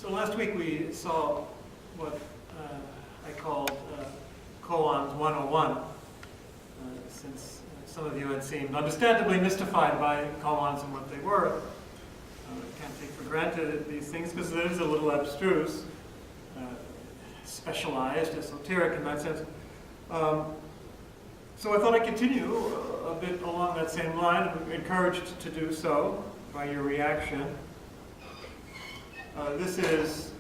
So last week we saw what I called Koans 101, since some of you had seemed understandably mystified by koans and what they were. I can't take for granted these things because it is a little abstruse, specialized, esoteric in that sense. So I thought I'd continue a bit along that same line. I'm encouraged to do so by your reaction. This is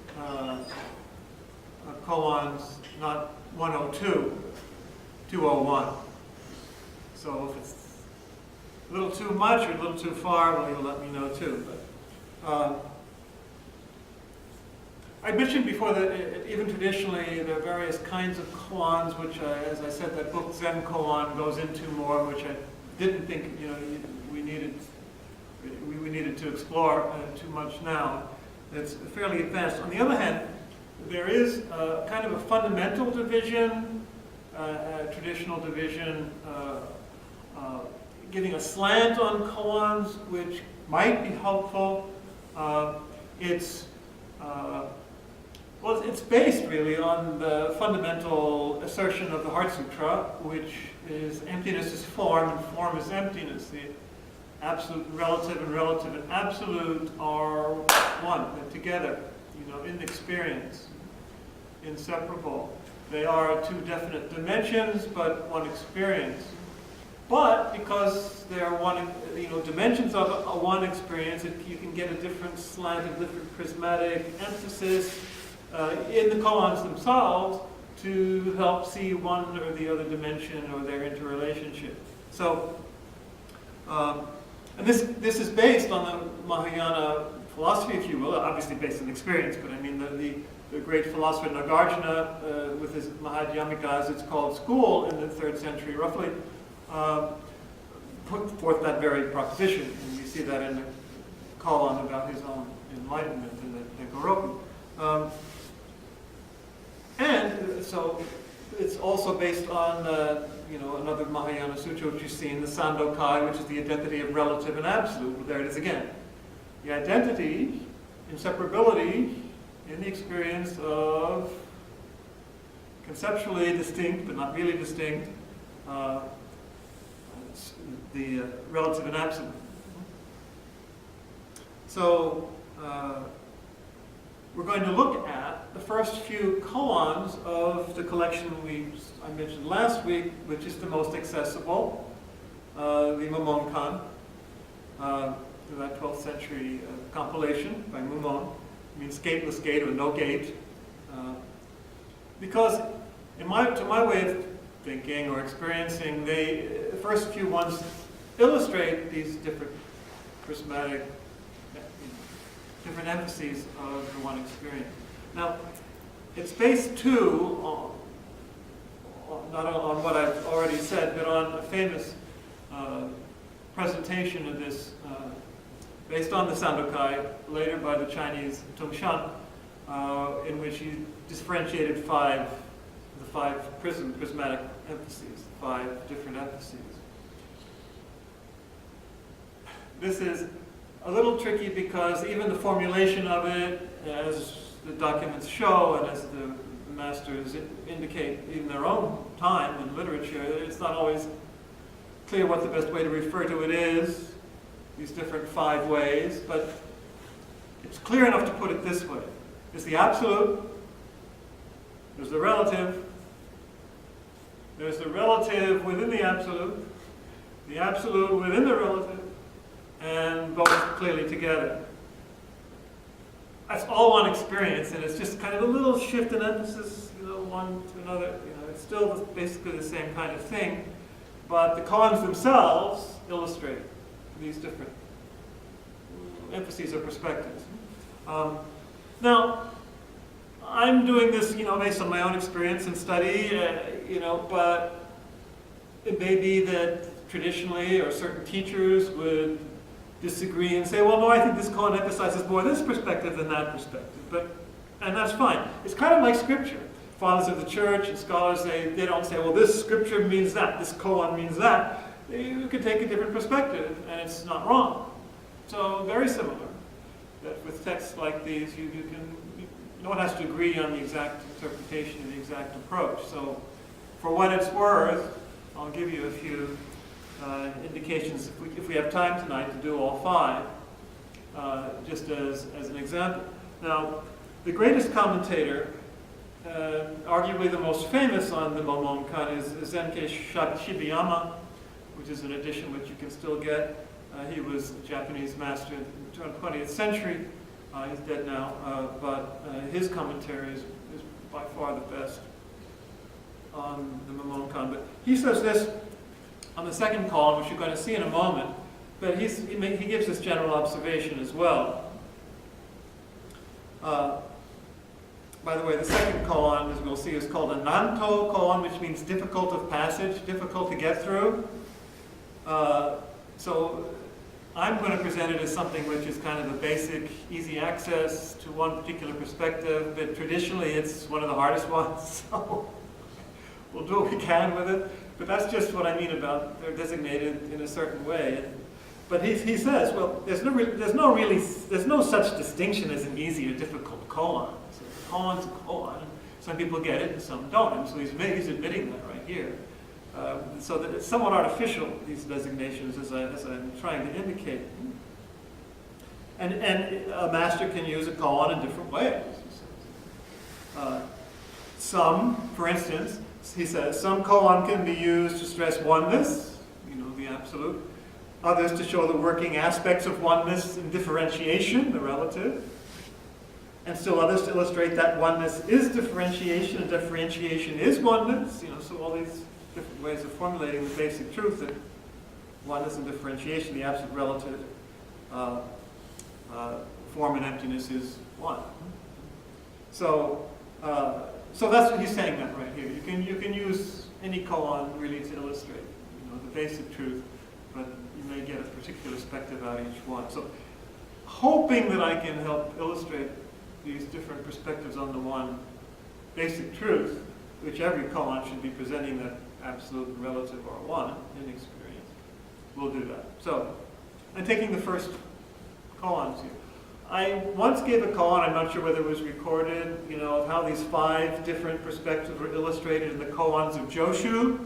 Koans not 102, 201. So if it's a little too much or a little too far, well, you'll let me know too. But I mentioned before that even traditionally there are various kinds of koans, which, as I said, that book Zen Koan goes into more, which I didn't think we needed to explore too much now. It's fairly advanced. On the other hand, there is kind of a fundamental division, a traditional division, giving a slant on koans, which might be helpful. It's based really on the fundamental assertion of the Heart Sutra, which is emptiness is form and form is emptiness. The absolute and relative and absolute are one. They're together, in experience, inseparable. They are two definite dimensions, but one experience. But because they are one, dimensions of a one experience, you can get a different slant, a different prismatic emphasis in the koans themselves to help see one or the other dimension or their interrelationship. So, and this is based on the Mahayana philosophy, if you will, obviously based on experience, but I mean the great philosopher Nagarjuna, with his Madhyamika, as it's called, school in the 3rd century, roughly, put forth that very proposition, and you see that in the koan about his own enlightenment in the Goroku. And so it's also based on another Mahayana sutra which you see in the Sandokai, which is the identity of relative and absolute. There it is again. The identity, inseparability, in the experience of conceptually distinct but not really distinct, the relative and absolute. So we're going to look at the first few koans of the collection I mentioned last week, which is the most accessible, the Mumonkan, that 12th century compilation by Mumon. It means gateless gate or no gate. Because to my way of thinking or experiencing, the first few ones illustrate these different prismatic, different emphases of the one experience. Now, it's based too, not on what I've already said, but on a famous presentation of this, based on the Sandokai, later by the Chinese Tongshan, in which he differentiated the five prismatic emphases, 5 different emphases. This is a little tricky because even the formulation of it, as the documents show and as the masters indicate in their own time in literature, it's not always clear what the best way to refer to it is, these different 5 ways, but it's clear enough to put it this way. There's the absolute, there's the relative within the absolute within the relative, and both clearly together. That's all one experience, and it's just kind of a little shift in emphasis, one to another. It's still basically the same kind of thing, but the koans themselves illustrate these different emphases or perspectives. Now, I'm doing this, based on my own experience and study, but it may be that traditionally or certain teachers would disagree and say, well, no, I think this koan emphasizes more this perspective than that perspective. And that's fine. It's kind of like scripture. Fathers of the church and scholars, they don't say, well, this scripture means that, this koan means that. You could take a different perspective, and it's not wrong. So very similar. That with texts like these, you can no one has to agree on the exact interpretation and the exact approach. So for what it's worth, I'll give you a few indications if we have time tonight to do all five, just as an example. Now, the greatest commentator, arguably the most famous on the Momonkan, is Zenke Shibayama, which is an edition which you can still get. He was a Japanese master in the 20th century. He's dead now, but his commentary is by far the best on the Momonkan. But he says this on the second column, which you're going to see in a moment, but he gives this general observation as well. By the way, the second koan, as we'll see, is called a nanto koan, which means difficult of passage, difficult to get through. So I'm going to present it as something which is kind of a basic, easy access to one particular perspective, but traditionally it's one of the hardest ones, so we'll do what we can with it. But that's just what I mean about they're designated in a certain way. But he says, well, there's no such distinction as an easy or difficult koan. So koan's a koan. Some people get it and some don't. And so he's admitting that right here. So that it's somewhat artificial, these designations, as I'm trying to indicate. And a master can use a koan in different ways. Some, for instance, he says, some koan can be used to stress oneness, the absolute. Others to show the working aspects of oneness and differentiation, the relative. And still others to illustrate that oneness is differentiation and differentiation is oneness. So all these different ways of formulating the basic truth that oneness and differentiation, the absolute relative, form and emptiness is one. So that's what he's saying that right here. You can use any koan really to illustrate, the basic truth, but you may get a particular perspective out of each one. So, hoping that I can help illustrate these different perspectives on the one basic truth, which every koan should be presenting that absolute and relative are one in experience. We'll do that. So, I'm taking the first koans here. I once gave a koan, I'm not sure whether it was recorded, of how these five different perspectives were illustrated in the koans of Joshu,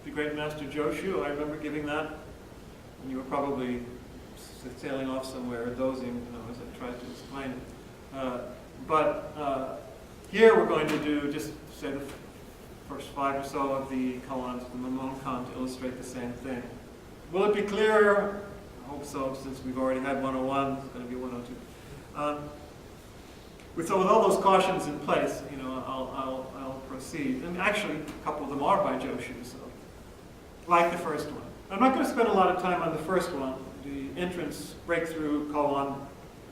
the great master Joshu. I remember giving that, and you were probably sailing off somewhere, dozing, as I tried to explain it. But here we're going to do just, say, the first five or so of the koans of the Momonkan to illustrate the same thing. Will it be clearer? I hope so, since we've already had 101, it's going to be 102. So with all those cautions in place, I'll proceed. And actually, a couple of them are by Joshu, so like the first one. I'm not going to spend a lot of time on the first one, the entrance breakthrough koan,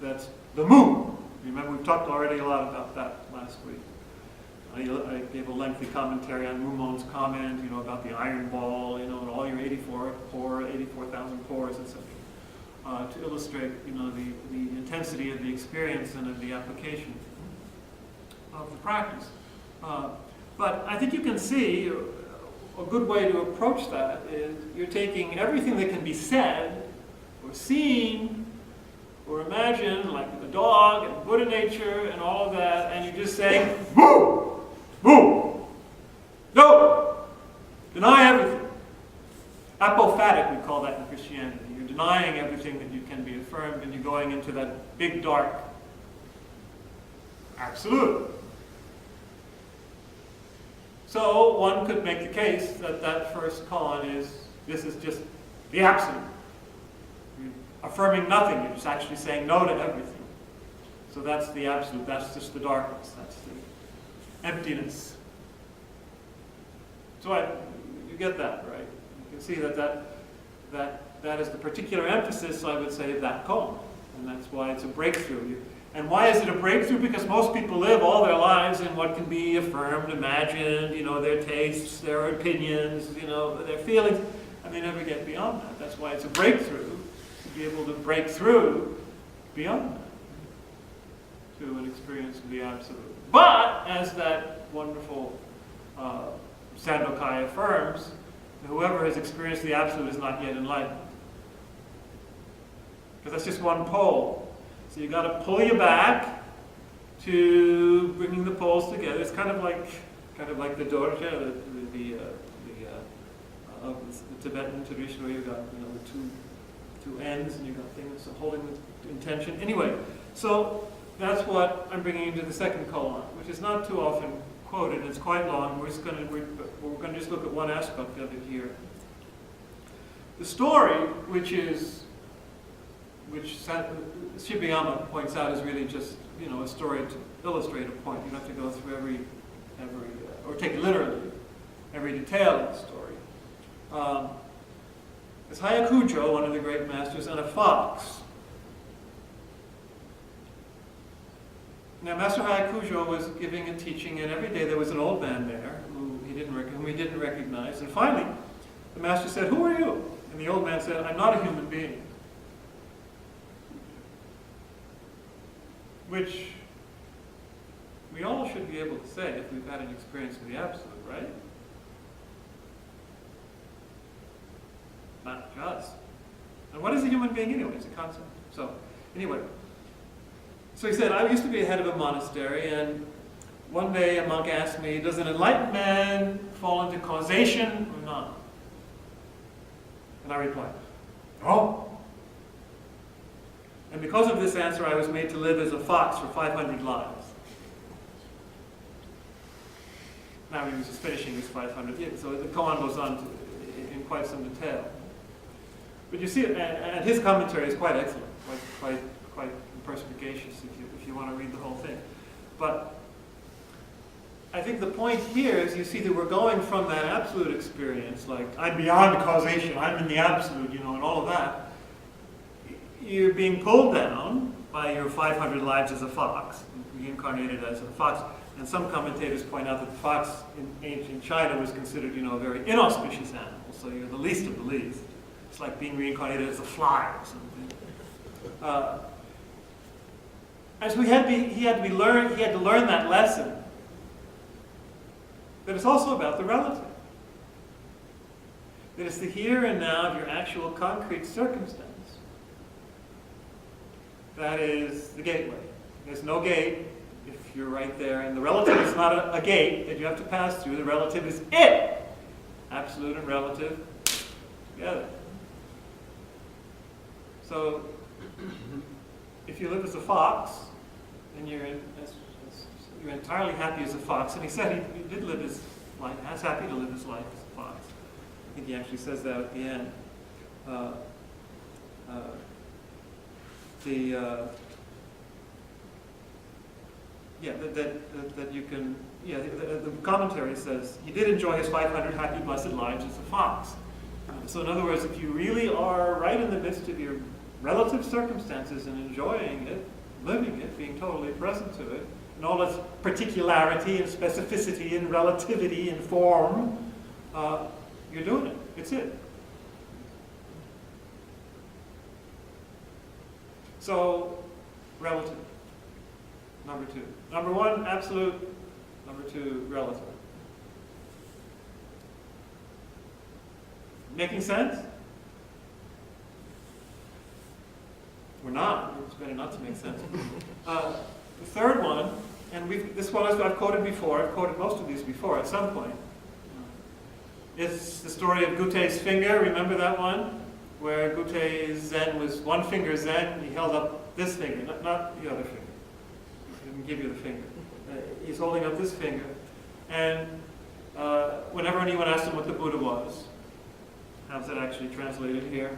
that's the moon. Remember, we've talked already a lot about that last week. I gave a lengthy commentary on Mumon's comment, about the iron ball, and all your 84,000 pores, etc. To illustrate, the intensity of the experience and of the application of the practice. But I think you can see a good way to approach that is you're taking everything that can be said or seen or imagined, like the dog and Buddha nature and all of that, and you're just saying, boo! Boo! No! Deny everything. Apophatic, we call that in Christianity. You're denying everything that you can be affirmed, and you're going into that big, dark absolute. So one could make the case that that first koan this is just the absolute. You're affirming nothing, you're just actually saying no to everything. So that's the absolute, that's just the darkness, that's the emptiness. So you get that, right? You can see that is the particular emphasis, I would say, of that koan. And that's why it's a breakthrough. And why is it a breakthrough? Because most people live all their lives in what can be affirmed, imagined, their tastes, their opinions, their feelings, and they never get beyond that. That's why it's a breakthrough, to be able to break through beyond that, to an experience of the absolute. But, as that wonderful Sandokai affirms, whoever has experienced the absolute is not yet enlightened. Because that's just one pole. So you've got to pull you back to bringing the poles together. It's kind of like the dorje, of the Tibetan tradition, where you've got the two ends and you've got things holding the intention. Anyway, so that's what I'm bringing into the second koan, which is not too often quoted. It's quite long. We're going to just look at one aspect of it here. The story, which Shibayama points out, is really just a story to illustrate a point. You don't have to go through every or take literally every detail of the story. It's Hayakujo, one of the great masters, and a fox. Now, Master Hayakujo was giving a teaching, and every day there was an old man there whom he didn't recognize. And finally, the master said, "Who are you?" And the old man said, "I'm not a human being." Which we all should be able to say if we've had an experience with the Absolute, right? Not just. And what is a human being anyway? It's a concept. So, anyway. So he said, I used to be head of a monastery, and one day a monk asked me, does an enlightened man fall into causation or not? And I replied, no. And because of this answer, I was made to live as a fox for 500 lives. Now he was just finishing his 500 years, so the koan goes on in quite some detail. But you see, and his commentary is quite excellent, quite perspicacious if you want to read the whole thing. But I think the point here is you see that we're going from that absolute experience, like I'm beyond causation, I'm in the absolute, and all of that. You're being pulled down by your 500 lives as a fox, reincarnated as a fox. And some commentators point out that the fox in ancient China was considered, a very inauspicious animal. So you're the least of the least. It's like being reincarnated as a fly or something. And so he had to learn that lesson. That it's also about the relative. That it's the here and now of your actual concrete circumstance. That is the gateway. There's no gate if you're right there. And the relative is not a gate that you have to pass through. The relative is it. Absolute and relative together. So, if you live as a fox, then you're entirely happy as a fox. And he said he did live his life, as happy to live his life as a fox. I think he actually says that at the end. The commentary says he did enjoy his 500 happy blessed lives as a fox. So in other words, if you really are right in the midst of your relative circumstances and enjoying it, living it, being totally present to it, and all its particularity and specificity and relativity and form, you're doing it. It's it. So, relative. Number two. Number one, absolute. Number two, relative. Making sense? We're not. It's better not to make sense. The third one, and this one I've quoted before. I've quoted most of these before at some point. It's the story of Gutei's finger. Remember that one? Where Gutei's Zen was one finger Zen. He held up this finger, not the other finger. He didn't give you the finger. He's holding up this finger. And whenever anyone asked him what the Buddha was, how's it actually translated here?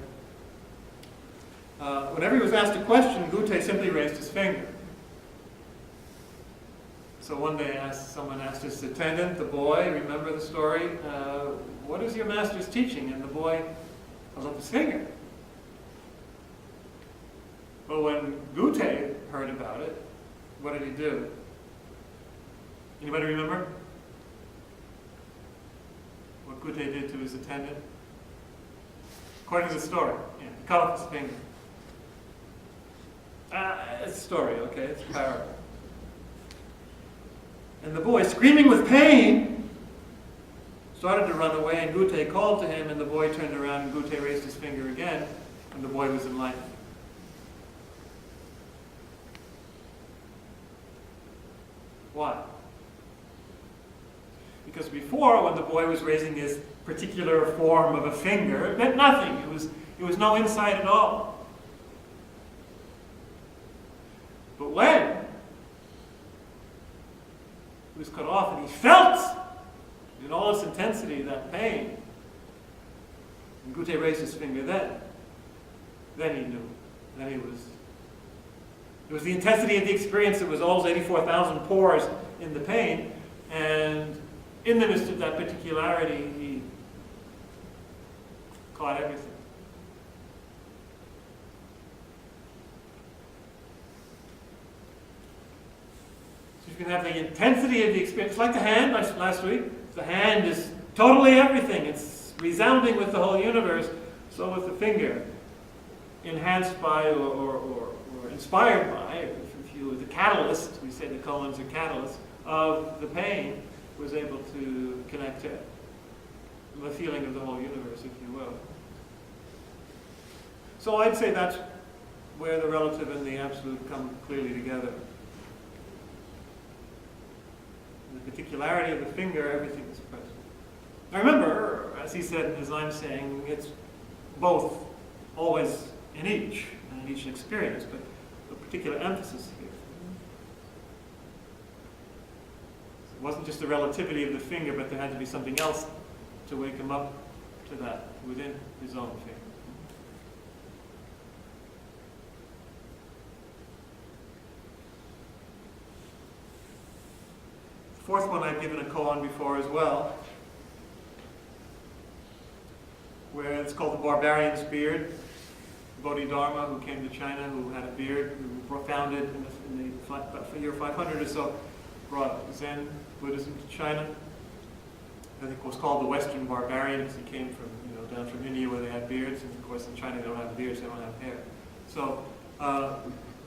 Whenever he was asked a question, Gutei simply raised his finger. So one day someone asked his attendant, the boy, remember the story, what is your master's teaching? And the boy held up his finger. But when Gutei heard about it, what did he do? Anybody remember? What Gutei did to his attendant? According to the story, he cut off his finger. It's a story, okay? It's a parable. And the boy, screaming with pain, started to run away, and Gutei called to him, and the boy turned around, and Gutei raised his finger again, and the boy was enlightened. Why? Because before, when the boy was raising his particular form of a finger, it meant nothing. It was no insight at all. But when he was cut off and he felt in all its intensity that pain, and Gute raised his finger then he knew. Then it was the intensity of the experience. It was all those 84,000 pores in the pain, and in the midst of that particularity, he caught everything. So you can have the intensity of the experience. It's like the hand last week. The hand is totally everything. It's resounding with the whole universe. So with the finger, enhanced by or inspired by, if you were the catalyst, we say the Koans are catalysts, of the pain, was able to connect to the feeling of the whole universe, if you will. So I'd say that's where the relative and the absolute come clearly together. In the particularity of the finger, everything is present. Now remember, as he said, as I'm saying, it's both always in each experience, but a particular emphasis here. It wasn't just the relativity of the finger, but there had to be something else to wake him up to that within his own finger. The fourth one I've given a koan before as well, where it's called the barbarian's beard. Bodhidharma, who came to China, who had a beard, who founded in the year 500 or so, brought Zen Buddhism to China. I think it was called the Western barbarian because he came from, down from India where they had beards, and of course in China they don't have beards, they don't have hair. So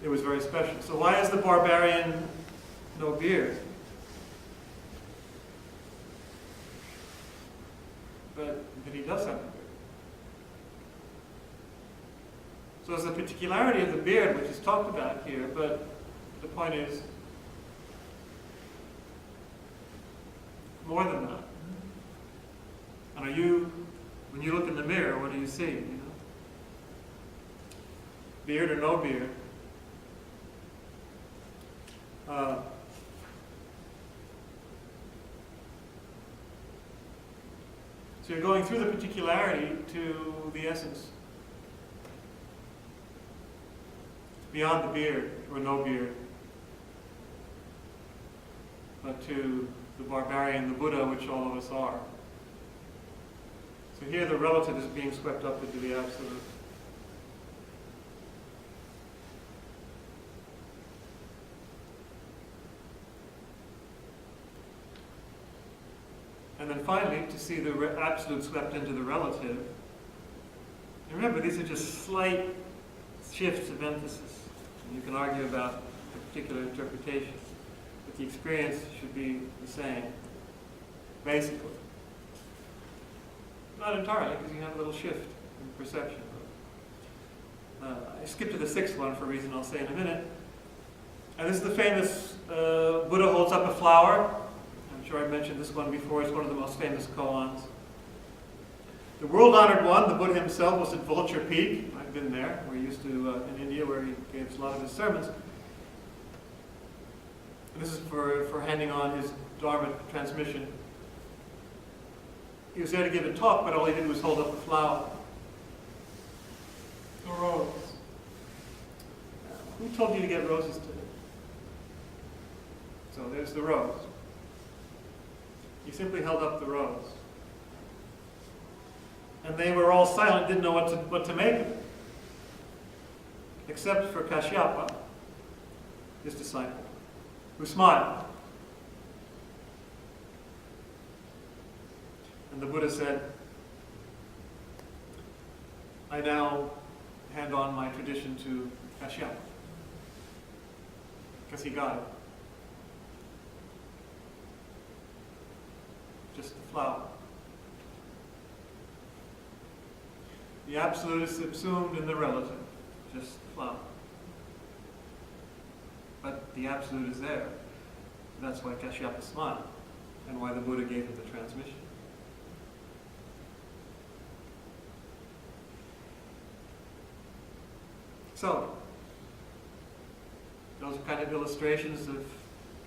it was very special. So why is the barbarian no beard? But he does have a beard. So there's a particularity of the beard which is talked about here, but the point is more than that. And when you look in the mirror, what do you see? Beard or no beard? So you're going through the particularity to the essence. Beyond the beard or no beard, but to the barbarian, the Buddha, which all of us are. So here the relative is being swept up into the absolute. And then finally, to see the absolute swept into the relative. And remember, these are just slight shifts of emphasis. And you can argue about a particular interpretation, but the experience should be the same, basically. Not entirely, because you have a little shift in perception. I skipped to the sixth one for a reason I'll say in a minute. And this is the famous Buddha holds up a flower. I'm sure I've mentioned this one before. It's one of the most famous koans. The world-honored one, the Buddha himself, was at Vulture Peak. I've been there. We're used to in India, where he gave a lot of his sermons. And this is for handing on his Dharma transmission. He was there to give a talk, but all he did was hold up a flower. A rose. Who told you to get roses today? So there's the rose. He simply held up the rose. And they were all silent, didn't know what to make of it. Except for Kashyapa, his disciple, who smiled. And the Buddha said, I now hand on my tradition to Kashyapa. Because he got it. Just the flower. The absolute is subsumed in the relative, just the flower. But the absolute is there. That's why Kashyapa smiled, and why the Buddha gave him the transmission. So, those are kind of illustrations of,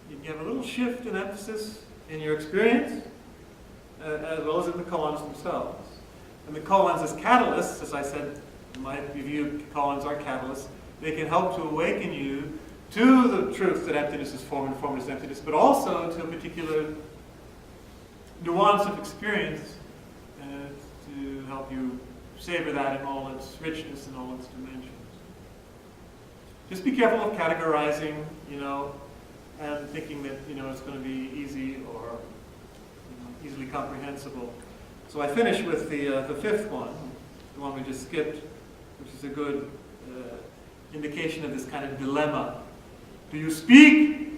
you have a little shift in emphasis in your experience, as well as in the koans themselves. And the koans as catalysts, as I said, in my review, koans are catalysts. They can help to awaken you to the truth that emptiness is form and form is emptiness, but also to a particular nuance of experience to help you savor that in all its richness and all its dimensions. Just be careful of categorizing, and thinking that, it's going to be easy or easily comprehensible. So I finish with the fifth one, the one we just skipped, which is a good indication of this kind of dilemma. Do you speak,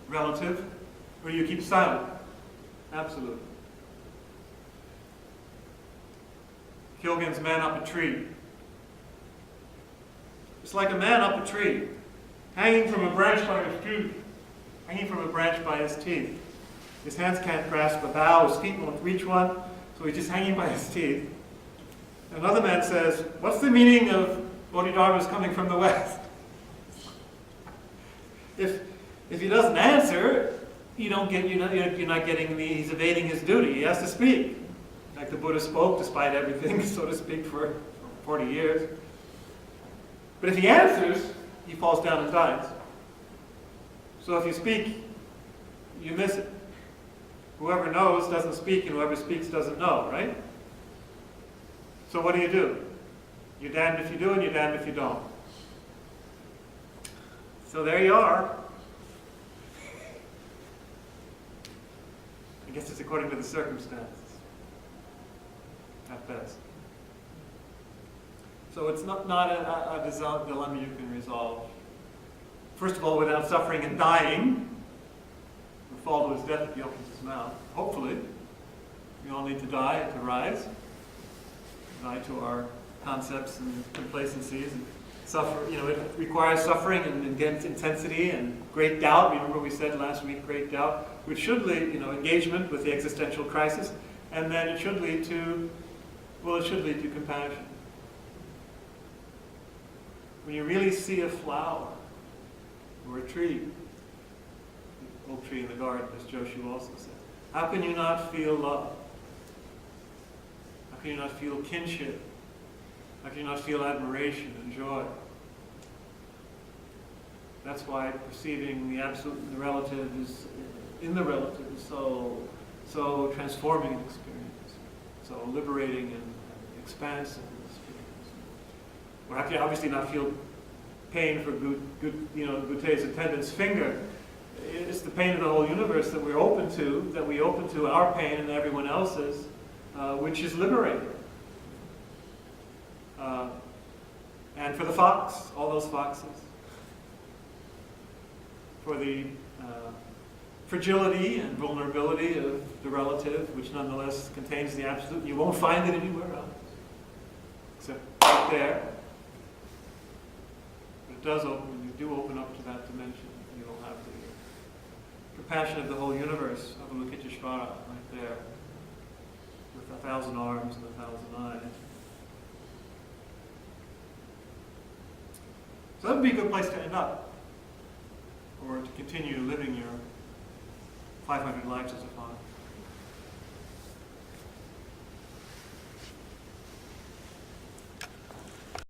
relative, or do you keep silent? Absolute. Kyogen's man up a tree. It's like a man up a tree, hanging from a branch by his teeth. Hanging from a branch by his teeth. His hands can't grasp a bough, his feet won't reach one, so he's just hanging by his teeth. Another man says, what's the meaning of Bodhidharma's coming from the west? If he doesn't answer, you're not getting he's evading his duty. He has to speak. Like the Buddha spoke despite everything, so to speak, for 40 years. But if he answers, he falls down and dies. So if you speak, you miss it. Whoever knows doesn't speak, and whoever speaks doesn't know, right? So what do? You're damned if you do, and you're damned if you don't. So there you are. I guess it's according to the circumstances, at best. So it's not a dilemma you can resolve. First of all, without suffering and dying, will fall to his death if he opens his mouth. Hopefully. We all need to die to rise. Die to our concepts and complacencies. And suffer, it requires suffering and intense intensity and great doubt. Remember we said last week, great doubt, which should lead, engagement with the existential crisis. And then it should lead to compassion. When you really see a flower, or a tree, the oak tree in the garden, as Joshu also said, how can you not feel love? How can you not feel kinship? How can you not feel admiration and joy? That's why perceiving the absolute and the relative is so transforming an experience, so liberating and expansive an experience. Well, how can you obviously not feel pain for Gute's attendant's finger? It's the pain of the whole universe that we open to our pain and everyone else's, which is liberating. And for the fox, all those foxes, for the fragility and vulnerability of the relative, which nonetheless contains the absolute. You won't find it anywhere else, except right there. But it does open, when you do open up to that dimension, you will have the compassion of the whole universe, Avalokiteshvara, right there, with 1,000 arms and 1,000 eyes. So that would be a good place to end up, or to continue living your 500 lives as a father.